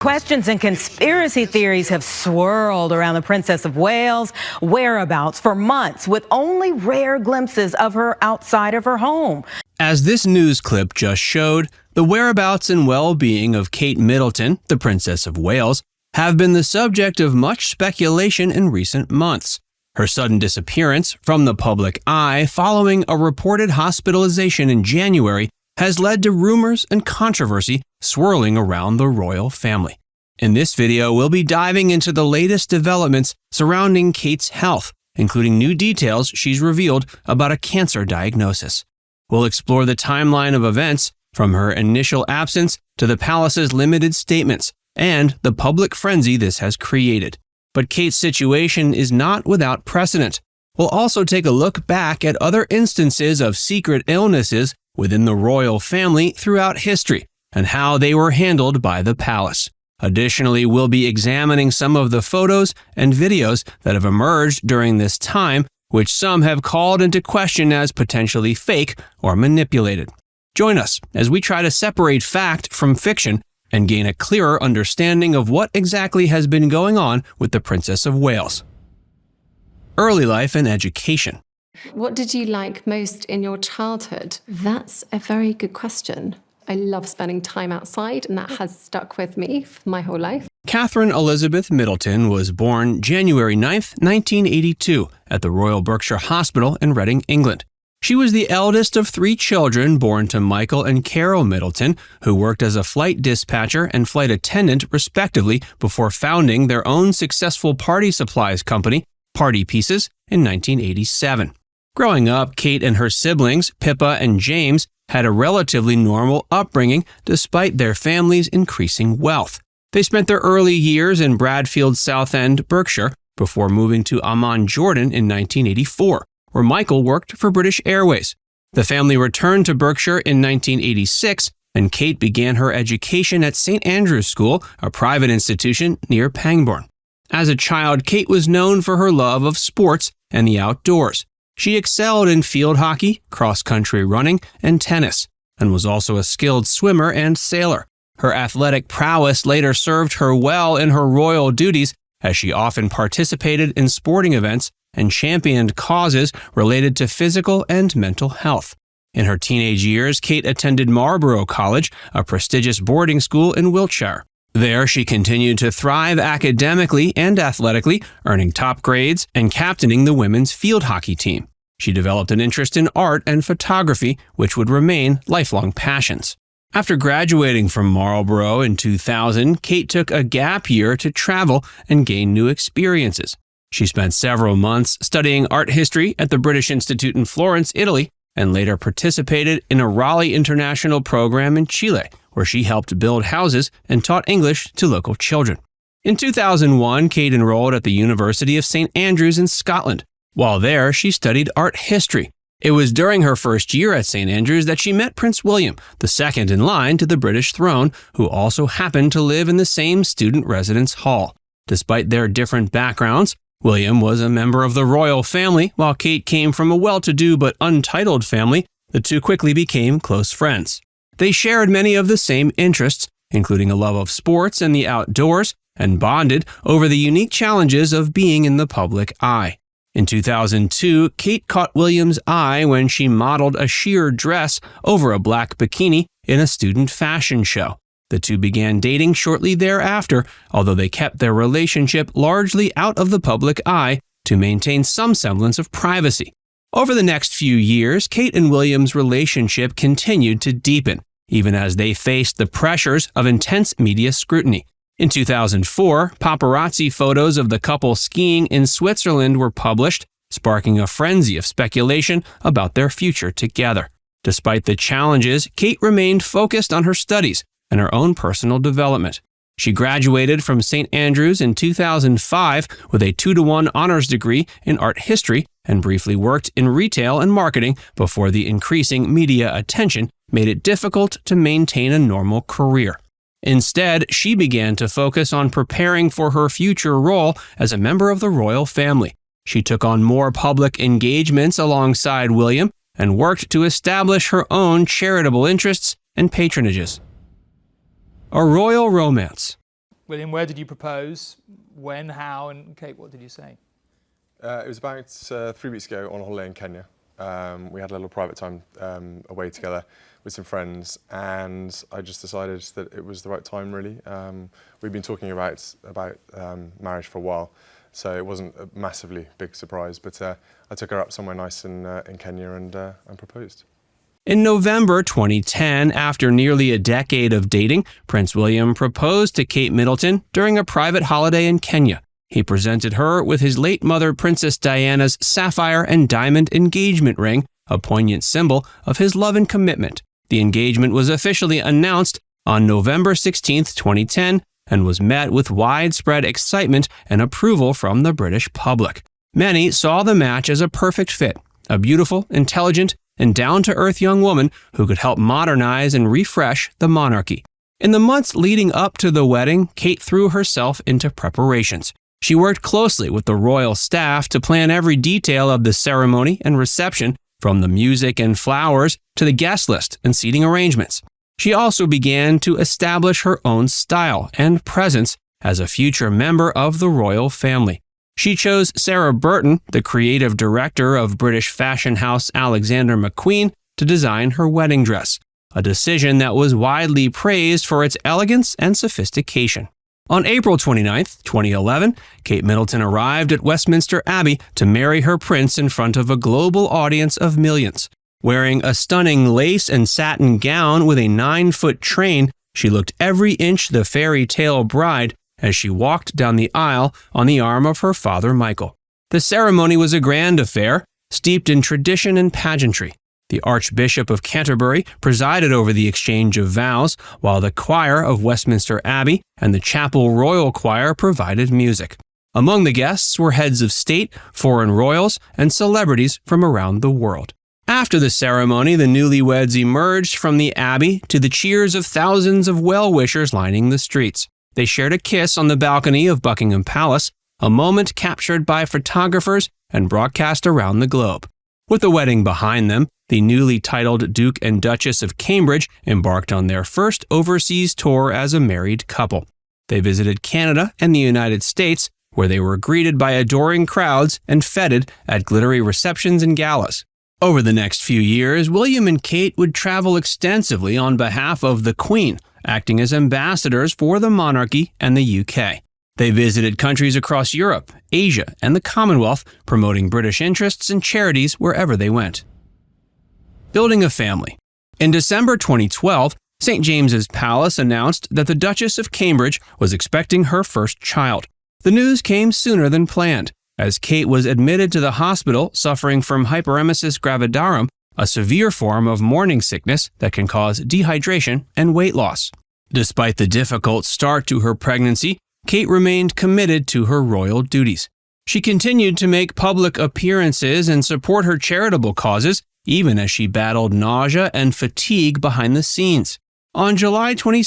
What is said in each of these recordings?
Questions and conspiracy theories have swirled around the Princess of Wales' whereabouts for months, with only rare glimpses of her outside of her home. As this news clip just showed, the whereabouts and well-being of Kate Middleton, the Princess of Wales, have been the subject of much speculation in recent months. Her sudden disappearance from the public eye following a reported hospitalization in January has led to rumors and controversy swirling around the royal family. In this video, we'll be diving into the latest developments surrounding Kate's health, including new details she's revealed about a cancer diagnosis. We'll explore the timeline of events from her initial absence to the palace's limited statements and the public frenzy this has created. But Kate's situation is not without precedent. We'll also take a look back at other instances of secret illnesses within the royal family throughout history and how they were handled by the palace. Additionally, we'll be examining some of the photos and videos that have emerged during this time, which some have called into question as potentially fake or manipulated. Join us as we try to separate fact from fiction and gain a clearer understanding of what exactly has been going on with the Princess of Wales. Early life and education. What did you like most in your childhood? That's a very good question. I love spending time outside, and that has stuck with me for my whole life. Catherine Elizabeth Middleton was born January 9, 1982, at the Royal Berkshire Hospital in Reading, England. She was the eldest of 3 children born to Michael and Carol Middleton, who worked as a flight dispatcher and flight attendant respectively before founding their own successful party supplies company, Party Pieces, in 1987. Growing up, Kate and her siblings, Pippa and James, had a relatively normal upbringing despite their family's increasing wealth. They spent their early years in Bradfield, Southend, Berkshire, before moving to Amman, Jordan in 1984, where Michael worked for British Airways. The family returned to Berkshire in 1986, and Kate began her education at St. Andrew's School, a private institution near Pangbourne. As a child, Kate was known for her love of sports and the outdoors. She excelled in field hockey, cross-country running, and tennis, and was also a skilled swimmer and sailor. Her athletic prowess later served her well in her royal duties, as she often participated in sporting events and championed causes related to physical and mental health. In her teenage years, Kate attended Marlborough College, a prestigious boarding school in Wiltshire. There, she continued to thrive academically and athletically, earning top grades and captaining the women's field hockey team. She developed an interest in art and photography, which would remain lifelong passions. After graduating from Marlborough in 2000, Kate took a gap year to travel and gain new experiences. She spent several months studying art history at the British Institute in Florence, Italy, and later participated in a Raleigh International program in Chile, where she helped build houses and taught English to local children. In 2001, Kate enrolled at the University of St. Andrews in Scotland. While there, she studied art history. It was during her first year at St. Andrews that she met Prince William, the second in line to the British throne, who also happened to live in the same student residence hall. Despite their different backgrounds, William was a member of the royal family, while Kate came from a well-to-do but untitled family. The two quickly became close friends. They shared many of the same interests, including a love of sports and the outdoors, and bonded over the unique challenges of being in the public eye. In 2002, Kate caught William's eye when she modeled a sheer dress over a black bikini in a student fashion show. The two began dating shortly thereafter, although they kept their relationship largely out of the public eye to maintain some semblance of privacy. Over the next few years, Kate and William's relationship continued to deepen, even as they faced the pressures of intense media scrutiny. In 2004, paparazzi photos of the couple skiing in Switzerland were published, sparking a frenzy of speculation about their future together. Despite the challenges, Kate remained focused on her studies and her own personal development. She graduated from St. Andrews in 2005 with a 2-to-1 honors degree in art history and briefly worked in retail and marketing before the increasing media attention made it difficult to maintain a normal career. Instead, she began to focus on preparing for her future role as a member of the royal family. She took on more public engagements alongside William and worked to establish her own charitable interests and patronages. A royal romance. William, where did you propose? When, how, and Kate, what did you say? It was about 3 weeks ago on a holiday in Kenya. We had a little private time away together with some friends, and I just decided that it was the right time, really. We've been talking about marriage for a while, so it wasn't a massively big surprise, but I took her up somewhere nice in Kenya and proposed. In November 2010, after nearly a decade of dating, Prince William proposed to Kate Middleton during a private holiday in Kenya. He presented her with his late mother, Princess Diana's sapphire and diamond engagement ring, a poignant symbol of his love and commitment. The engagement was officially announced on November 16, 2010, and was met with widespread excitement and approval from the British public. Many saw the match as a perfect fit, a beautiful, intelligent, and down-to-earth young woman who could help modernize and refresh the monarchy. In the months leading up to the wedding, Kate threw herself into preparations. She worked closely with the royal staff to plan every detail of the ceremony and reception, from the music and flowers to the guest list and seating arrangements. She also began to establish her own style and presence as a future member of the royal family. She chose Sarah Burton, the creative director of British fashion house Alexander McQueen, to design her wedding dress, a decision that was widely praised for its elegance and sophistication. On April 29, 2011, Kate Middleton arrived at Westminster Abbey to marry her prince in front of a global audience of millions. Wearing a stunning lace and satin gown with a 9-foot train, she looked every inch the fairy tale bride as she walked down the aisle on the arm of her father, Michael. The ceremony was a grand affair, steeped in tradition and pageantry. The Archbishop of Canterbury presided over the exchange of vows, while the choir of Westminster Abbey and the Chapel Royal Choir provided music. Among the guests were heads of state, foreign royals, and celebrities from around the world. After the ceremony, the newlyweds emerged from the Abbey to the cheers of thousands of well-wishers lining the streets. They shared a kiss on the balcony of Buckingham Palace, a moment captured by photographers and broadcast around the globe. With the wedding behind them, the newly titled Duke and Duchess of Cambridge embarked on their first overseas tour as a married couple. They visited Canada and the United States, where they were greeted by adoring crowds and feted at glittery receptions and galas. Over the next few years, William and Kate would travel extensively on behalf of the Queen, acting as ambassadors for the monarchy and the UK. They visited countries across Europe, Asia, and the Commonwealth, promoting British interests and charities wherever they went. Building a family. In December 2012, St. James's Palace announced that the Duchess of Cambridge was expecting her first child. The news came sooner than planned, as Kate was admitted to the hospital suffering from hyperemesis gravidarum, a severe form of morning sickness that can cause dehydration and weight loss. Despite the difficult start to her pregnancy, Kate remained committed to her royal duties. She continued to make public appearances and support her charitable causes, even as she battled nausea and fatigue behind the scenes. On July 22,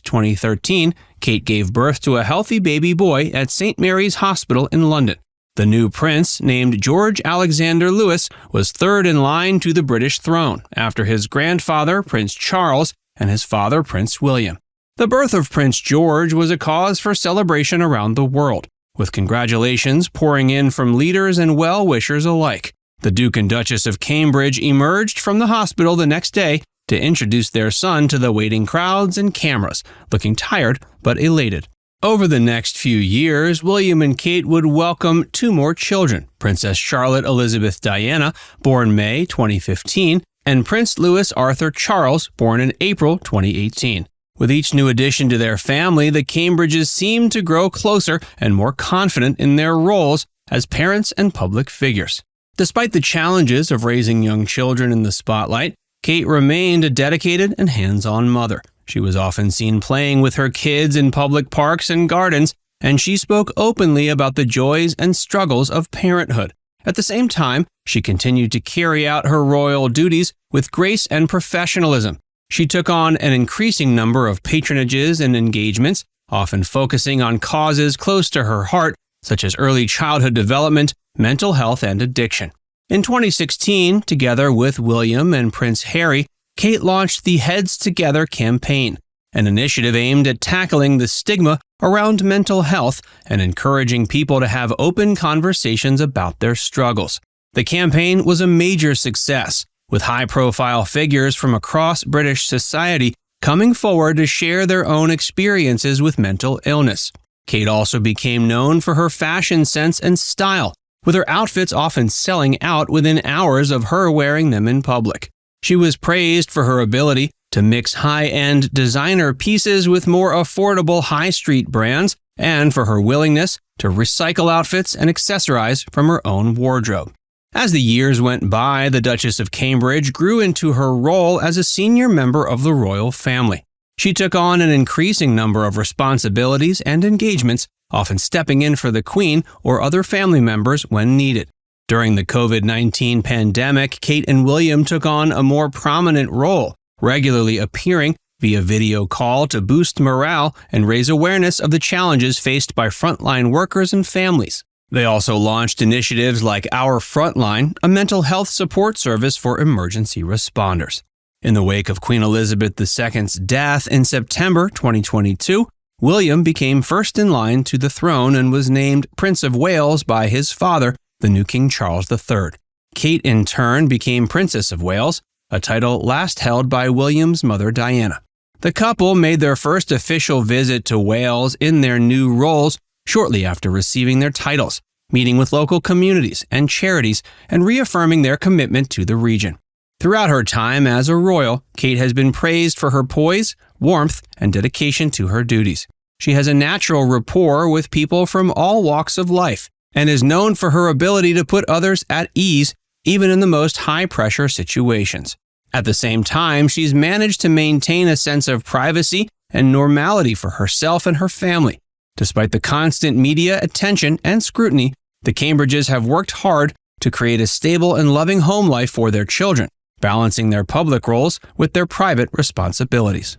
2013, Kate gave birth to a healthy baby boy at St. Mary's Hospital in London. The new prince, named George Alexander Louis, was third in line to the British throne, after his grandfather, Prince Charles, and his father, Prince William. The birth of Prince George was a cause for celebration around the world, with congratulations pouring in from leaders and well-wishers alike. The Duke and Duchess of Cambridge emerged from the hospital the next day to introduce their son to the waiting crowds and cameras, looking tired but elated. Over the next few years, William and Kate would welcome 2 more children, Princess Charlotte Elizabeth Diana, born May 2015, and Prince Louis Arthur Charles, born in April 2018. With each new addition to their family, the Cambridges seemed to grow closer and more confident in their roles as parents and public figures. Despite the challenges of raising young children in the spotlight, Kate remained a dedicated and hands-on mother. She was often seen playing with her kids in public parks and gardens, and she spoke openly about the joys and struggles of parenthood. At the same time, she continued to carry out her royal duties with grace and professionalism. She took on an increasing number of patronages and engagements, often focusing on causes close to her heart, such as early childhood development, mental health, and addiction. In 2016, together with William and Prince Harry, Kate launched the Heads Together campaign. an initiative aimed at tackling the stigma around mental health and encouraging people to have open conversations about their struggles. The campaign was a major success, with high-profile figures from across British society coming forward to share their own experiences with mental illness. Kate also became known for her fashion sense and style, with her outfits often selling out within hours of her wearing them in public. She was praised for her ability to mix high-end designer pieces with more affordable high street brands, and for her willingness to recycle outfits and accessorize from her own wardrobe. As the years went by, the Duchess of Cambridge grew into her role as a senior member of the royal family. She took on an increasing number of responsibilities and engagements, often stepping in for the Queen or other family members when needed. During the COVID-19 pandemic, Kate and William took on a more prominent role, regularly appearing via video call to boost morale and raise awareness of the challenges faced by frontline workers and families. They also launched initiatives like Our Frontline, a mental health support service for emergency responders. In the wake of Queen Elizabeth II's death in September 2022, William became first in line to the throne and was named Prince of Wales by his father, the new King Charles III. Kate, in turn, became Princess of Wales, a title last held by William's mother Diana. The couple made their first official visit to Wales in their new roles shortly after receiving their titles, meeting with local communities and charities and reaffirming their commitment to the region. Throughout her time as a royal, Kate has been praised for her poise, warmth, and dedication to her duties. She has a natural rapport with people from all walks of life and is known for her ability to put others at ease, even in the most high-pressure situations. At the same time, she's managed to maintain a sense of privacy and normality for herself and her family. Despite the constant media attention and scrutiny, the Cambridges have worked hard to create a stable and loving home life for their children, balancing their public roles with their private responsibilities.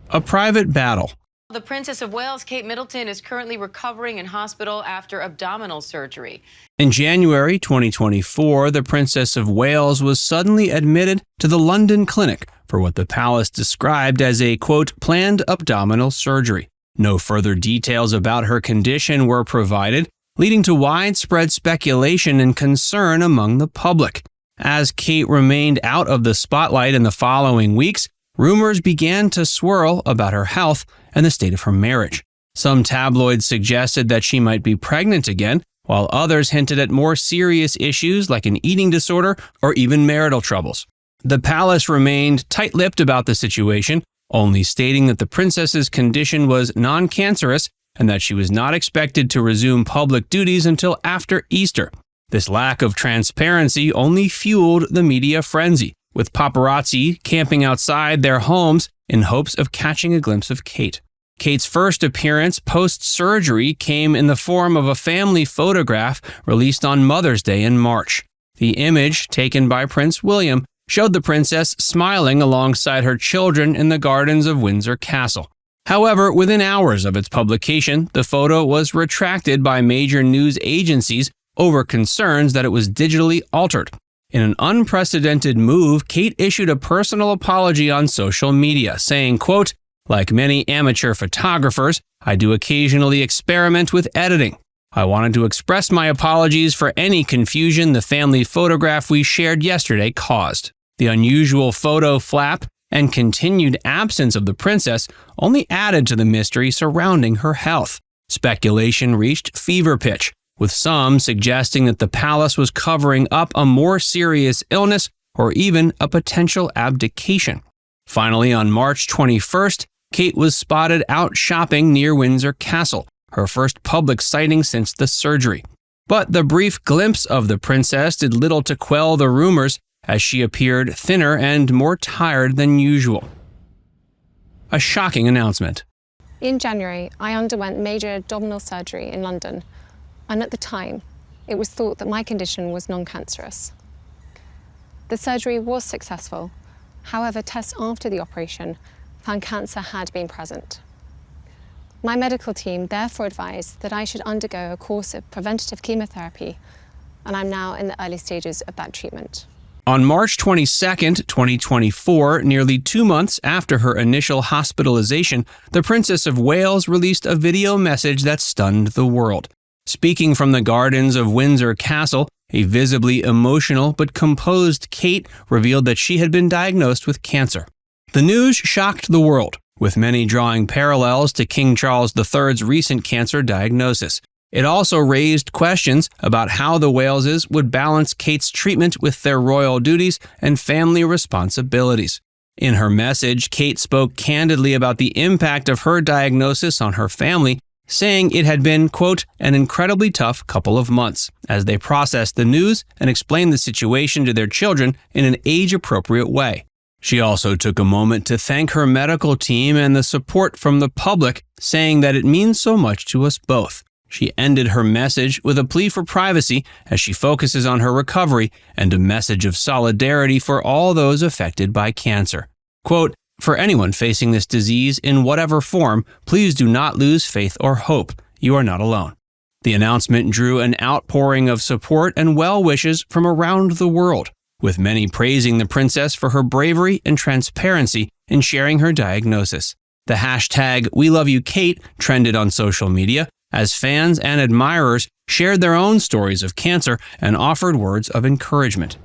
A private battle. The Princess of Wales, Kate Middleton, is currently recovering in hospital after abdominal surgery. In January 2024, the Princess of Wales was suddenly admitted to the London clinic for what the palace described as a, quote, planned abdominal surgery. No further details about her condition were provided, leading to widespread speculation and concern among the public. As Kate remained out of the spotlight in the following weeks, rumors began to swirl about her health and the state of her marriage. Some tabloids suggested that she might be pregnant again, while others hinted at more serious issues like an eating disorder or even marital troubles. The palace remained tight-lipped about the situation, only stating that the princess's condition was non-cancerous and that she was not expected to resume public duties until after Easter. This lack of transparency only fueled the media frenzy, with paparazzi camping outside their homes in hopes of catching a glimpse of Kate. Kate's first appearance post-surgery came in the form of a family photograph released on Mother's Day in March. The image, taken by Prince William, showed the princess smiling alongside her children in the gardens of Windsor Castle. However, within hours of its publication, the photo was retracted by major news agencies over concerns that it was digitally altered. In an unprecedented move, Kate issued a personal apology on social media, saying, quote, like many amateur photographers, I do occasionally experiment with editing. I wanted to express my apologies for any confusion the family photograph we shared yesterday caused. The unusual photo flap and continued absence of the princess only added to the mystery surrounding her health. Speculation reached fever pitch, with some suggesting that the palace was covering up a more serious illness or even a potential abdication. Finally, on March 21st, Kate was spotted out shopping near Windsor Castle, her first public sighting since the surgery. But the brief glimpse of the princess did little to quell the rumors, as she appeared thinner and more tired than usual. A shocking announcement. In January, I underwent major abdominal surgery in London, and at the time, it was thought that my condition was non-cancerous. The surgery was successful. However, tests after the operation found cancer had been present. My medical team therefore advised that I should undergo a course of preventative chemotherapy, and I'm now in the early stages of that treatment. On March 22, 2024, nearly 2 months after her initial hospitalization, the Princess of Wales released a video message that stunned the world. Speaking from the gardens of Windsor Castle, a visibly emotional but composed Kate revealed that she had been diagnosed with cancer. The news shocked the world, with many drawing parallels to King Charles III's recent cancer diagnosis. It also raised questions about how the Waleses would balance Kate's treatment with their royal duties and family responsibilities. In her message, Kate spoke candidly about the impact of her diagnosis on her family, saying it had been, quote, an incredibly tough couple of months as they processed the news and explained the situation to their children in an age-appropriate way. She also took a moment to thank her medical team and the support from the public, saying that it means so much to us both. She ended her message with a plea for privacy as she focuses on her recovery and a message of solidarity for all those affected by cancer. Quote, for anyone facing this disease in whatever form, please do not lose faith or hope. You are not alone. The announcement drew an outpouring of support and well wishes from around the world, with many praising the princess for her bravery and transparency in sharing her diagnosis. The hashtag #WeLoveYouKate trended on social media, as fans and admirers shared their own stories of cancer and offered words of encouragement.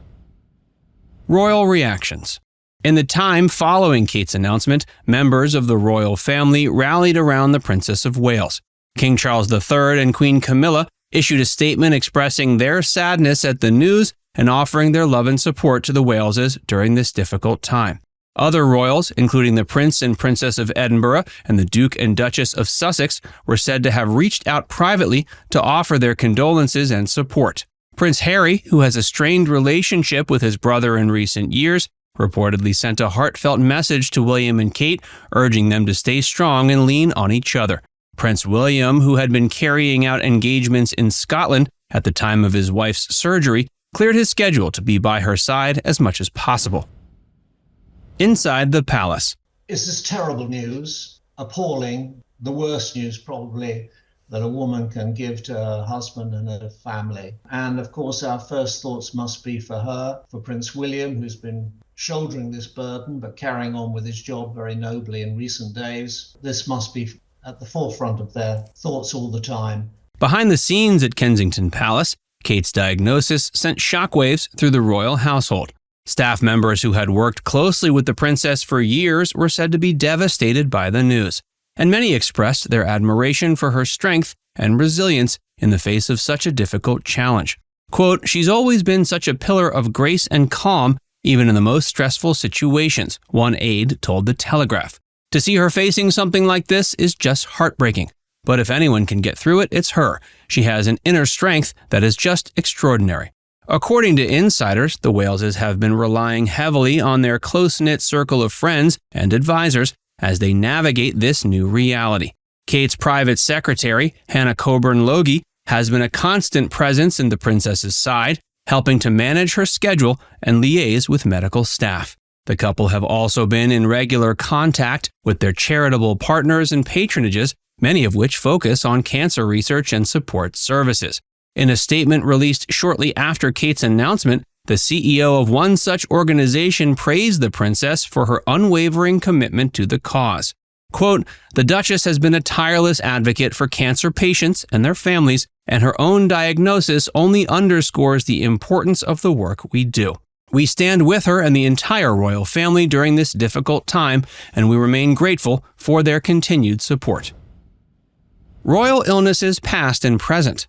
Royal reactions. In the time following Kate's announcement, members of the royal family rallied around the Princess of Wales. King Charles III and Queen Camilla issued a statement expressing their sadness at the news and offering their love and support to the Waleses during this difficult time. Other royals, including the Prince and Princess of Edinburgh and the Duke and Duchess of Sussex, were said to have reached out privately to offer their condolences and support. Prince Harry, who has a strained relationship with his brother in recent years, reportedly sent a heartfelt message to William and Kate, urging them to stay strong and lean on each other. Prince William, who had been carrying out engagements in Scotland at the time of his wife's surgery, cleared his schedule to be by her side as much as possible. Inside the palace. This is terrible news, appalling, the worst news probably that a woman can give to her husband and her family. And of course, our first thoughts must be for her, for Prince William, who's been shouldering this burden but carrying on with his job very nobly in recent days. This must be at the forefront of their thoughts all the time. Behind the scenes at Kensington Palace, Kate's diagnosis sent shockwaves through the royal household. Staff members who had worked closely with the princess for years were said to be devastated by the news, and many expressed their admiration for her strength and resilience in the face of such a difficult challenge. Quote, she's always been such a pillar of grace and calm, even in the most stressful situations, one aide told The Telegraph. To see her facing something like this is just heartbreaking. But if anyone can get through it, it's her. She has an inner strength that is just extraordinary. According to insiders, the Waleses have been relying heavily on their close-knit circle of friends and advisors as they navigate this new reality. Kate's private secretary, Hannah Coburn-Logie, has been a constant presence in the princess's side, helping to manage her schedule and liaise with medical staff. The couple have also been in regular contact with their charitable partners and patronages, many of which focus on cancer research and support services. In a statement released shortly after Kate's announcement, the CEO of one such organization praised the princess for her unwavering commitment to the cause. Quote, the Duchess has been a tireless advocate for cancer patients and their families, and her own diagnosis only underscores the importance of the work we do. We stand with her and the entire royal family during this difficult time, and we remain grateful for their continued support. Royal illnesses past and present.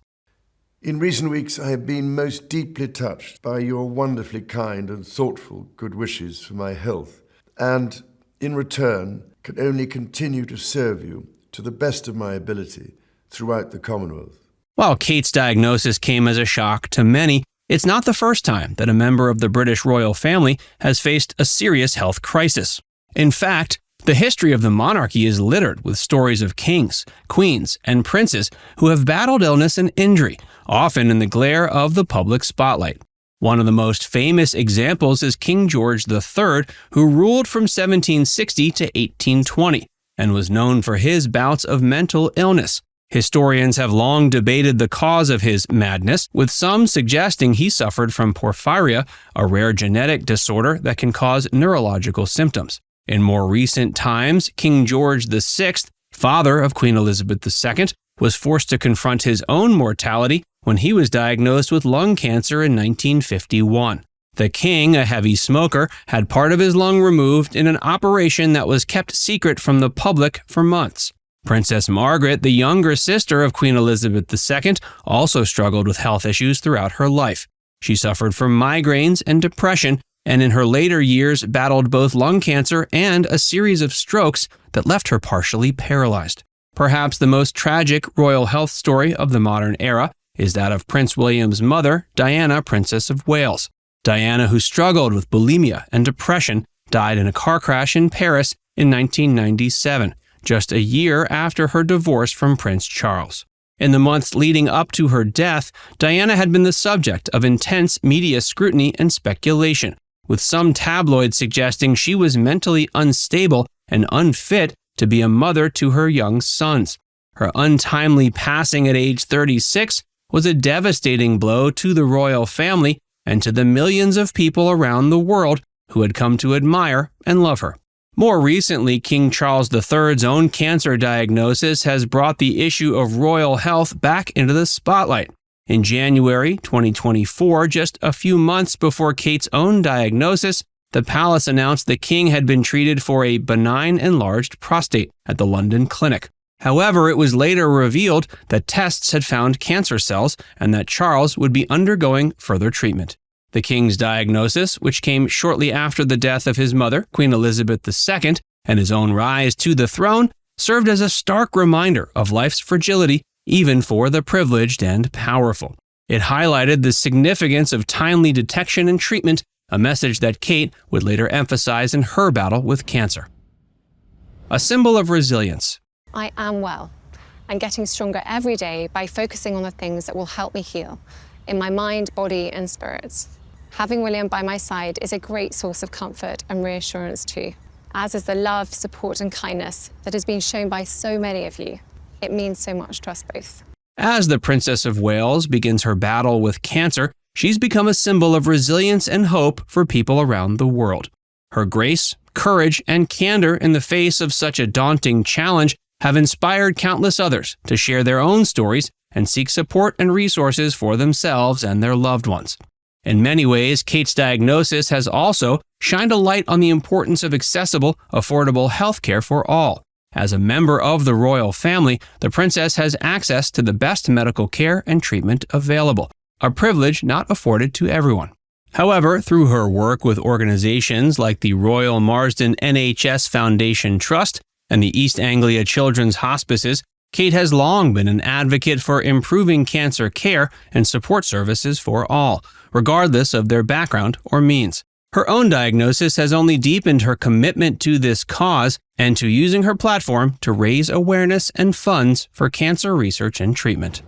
In recent weeks, I have been most deeply touched by your wonderfully kind and thoughtful good wishes for my health, and in return, can only continue to serve you to the best of my ability throughout the Commonwealth. While Kate's diagnosis came as a shock to many, it's not the first time that a member of the British royal family has faced a serious health crisis. In fact, the history of the monarchy is littered with stories of kings, queens, and princes who have battled illness and injury, often in the glare of the public spotlight. One of the most famous examples is King George III, who ruled from 1760 to 1820 and was known for his bouts of mental illness. Historians have long debated the cause of his madness, with some suggesting he suffered from porphyria, a rare genetic disorder that can cause neurological symptoms. In more recent times, King George VI, father of Queen Elizabeth II, was forced to confront his own mortality when he was diagnosed with lung cancer in 1951. The king, a heavy smoker, had part of his lung removed in an operation that was kept secret from the public for months. Princess Margaret, the younger sister of Queen Elizabeth II, also struggled with health issues throughout her life. She suffered from migraines and depression, and in her later years battled both lung cancer and a series of strokes that left her partially paralyzed. Perhaps the most tragic royal health story of the modern era is that of Prince William's mother, Diana, Princess of Wales. Diana, who struggled with bulimia and depression, died in a car crash in Paris in 1997, just a year after her divorce from Prince Charles. In the months leading up to her death, Diana had been the subject of intense media scrutiny and speculation, with some tabloids suggesting she was mentally unstable and unfit to be a mother to her young sons. Her untimely passing at age 36 was a devastating blow to the royal family and to the millions of people around the world who had come to admire and love her. More recently, King Charles III's own cancer diagnosis has brought the issue of royal health back into the spotlight. In January 2024, just a few months before Kate's own diagnosis, the palace announced the king had been treated for a benign enlarged prostate at the London clinic. However, it was later revealed that tests had found cancer cells and that Charles would be undergoing further treatment. The king's diagnosis, which came shortly after the death of his mother, Queen Elizabeth II, and his own rise to the throne, served as a stark reminder of life's fragility, even for the privileged and powerful. It highlighted the significance of timely detection and treatment, a message that Kate would later emphasize in her battle with cancer. A symbol of resilience. I am well and getting stronger every day by focusing on the things that will help me heal in my mind, body, and spirits. Having William by my side is a great source of comfort and reassurance too, as is the love, support, and kindness that has been shown by so many of you. It means so much to us both. As the Princess of Wales begins her battle with cancer, she's become a symbol of resilience and hope for people around the world. Her grace, courage, and candor in the face of such a daunting challenge have inspired countless others to share their own stories and seek support and resources for themselves and their loved ones. In many ways, Kate's diagnosis has also shined a light on the importance of accessible, affordable healthcare for all. As a member of the royal family, the princess has access to the best medical care and treatment available, a privilege not afforded to everyone. However, through her work with organizations like the Royal Marsden NHS Foundation Trust and the East Anglia Children's Hospices, Kate has long been an advocate for improving cancer care and support services for all, regardless of their background or means. Her own diagnosis has only deepened her commitment to this cause and to using her platform to raise awareness and funds for cancer research and treatment.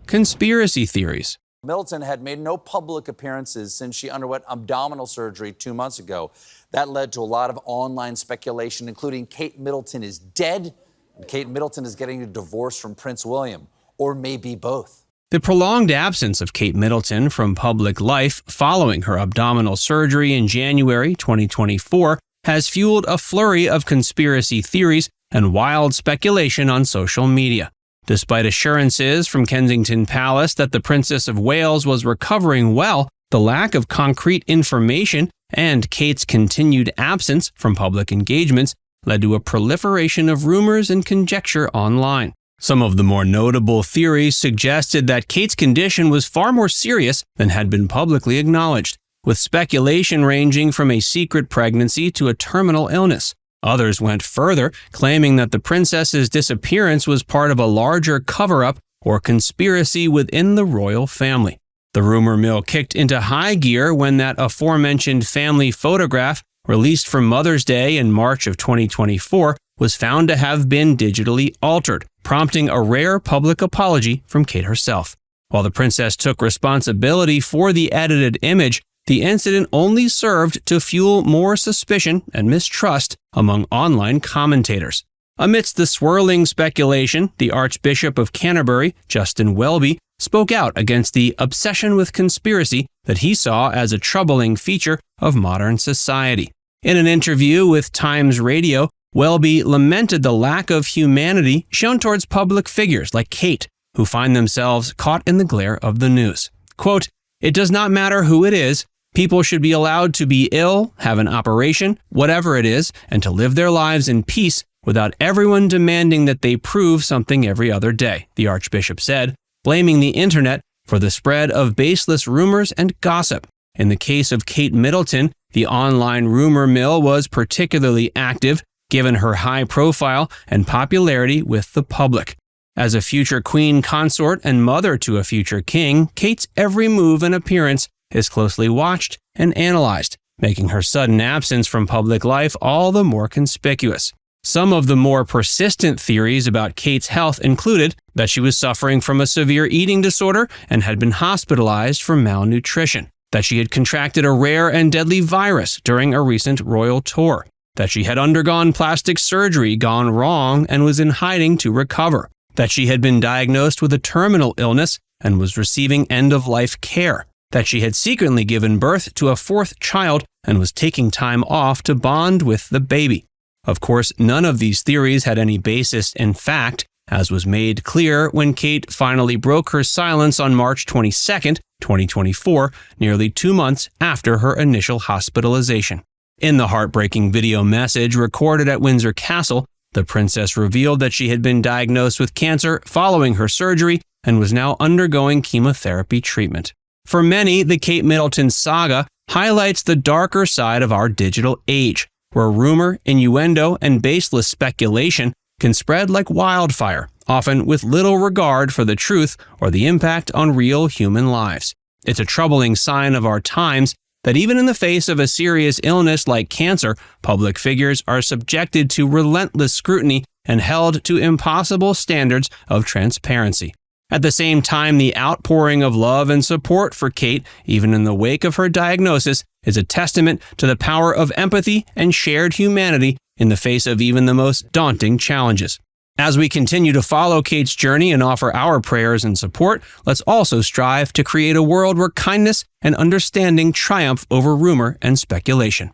Conspiracy theories. Middleton had made no public appearances since she underwent abdominal surgery 2 months ago. That led to a lot of online speculation, including Kate Middleton is dead and Kate Middleton is getting a divorce from Prince William, or maybe both. The prolonged absence of Kate Middleton from public life following her abdominal surgery in January 2024 has fueled a flurry of conspiracy theories and wild speculation on social media. Despite assurances from Kensington Palace that the Princess of Wales was recovering well, the lack of concrete information and Kate's continued absence from public engagements led to a proliferation of rumors and conjecture online. Some of the more notable theories suggested that Kate's condition was far more serious than had been publicly acknowledged, with speculation ranging from a secret pregnancy to a terminal illness. Others went further, claiming that the princess's disappearance was part of a larger cover-up or conspiracy within the royal family. The rumor mill kicked into high gear when that aforementioned family photograph, released for Mother's Day in March of 2024, was found to have been digitally altered, prompting a rare public apology from Kate herself. While the princess took responsibility for the edited image, the incident only served to fuel more suspicion and mistrust among online commentators. Amidst the swirling speculation, the Archbishop of Canterbury, Justin Welby, spoke out against the obsession with conspiracy that he saw as a troubling feature of modern society. In an interview with Times Radio, Welby lamented the lack of humanity shown towards public figures like Kate, who find themselves caught in the glare of the news. Quote, "It does not matter who it is. People should be allowed to be ill, have an operation, whatever it is, and to live their lives in peace without everyone demanding that they prove something every other day," the Archbishop said, blaming the internet for the spread of baseless rumors and gossip. In the case of Kate Middleton, the online rumor mill was particularly active, given her high profile and popularity with the public. As a future queen consort and mother to a future king, Kate's every move and appearance is closely watched and analyzed, making her sudden absence from public life all the more conspicuous. Some of the more persistent theories about Kate's health included that she was suffering from a severe eating disorder and had been hospitalized for malnutrition, that she had contracted a rare and deadly virus during a recent royal tour, that she had undergone plastic surgery gone wrong and was in hiding to recover, that she had been diagnosed with a terminal illness and was receiving end-of-life care, that she had secretly given birth to a fourth child and was taking time off to bond with the baby. Of course, none of these theories had any basis in fact, as was made clear when Kate finally broke her silence on March 22, 2024, nearly 2 months after her initial hospitalization. In the heartbreaking video message recorded at Windsor Castle, the princess revealed that she had been diagnosed with cancer following her surgery and was now undergoing chemotherapy treatment. For many, the Kate Middleton saga highlights the darker side of our digital age, where rumor, innuendo, and baseless speculation can spread like wildfire, often with little regard for the truth or the impact on real human lives. It's a troubling sign of our times that even in the face of a serious illness like cancer, public figures are subjected to relentless scrutiny and held to impossible standards of transparency. At the same time, the outpouring of love and support for Kate, even in the wake of her diagnosis, is a testament to the power of empathy and shared humanity in the face of even the most daunting challenges. As we continue to follow Kate's journey and offer our prayers and support, let's also strive to create a world where kindness and understanding triumph over rumor and speculation.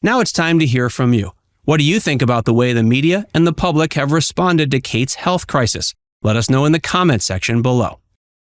Now it's time to hear from you. What do you think about the way the media and the public have responded to Kate's health crisis? Let us know in the comments section below.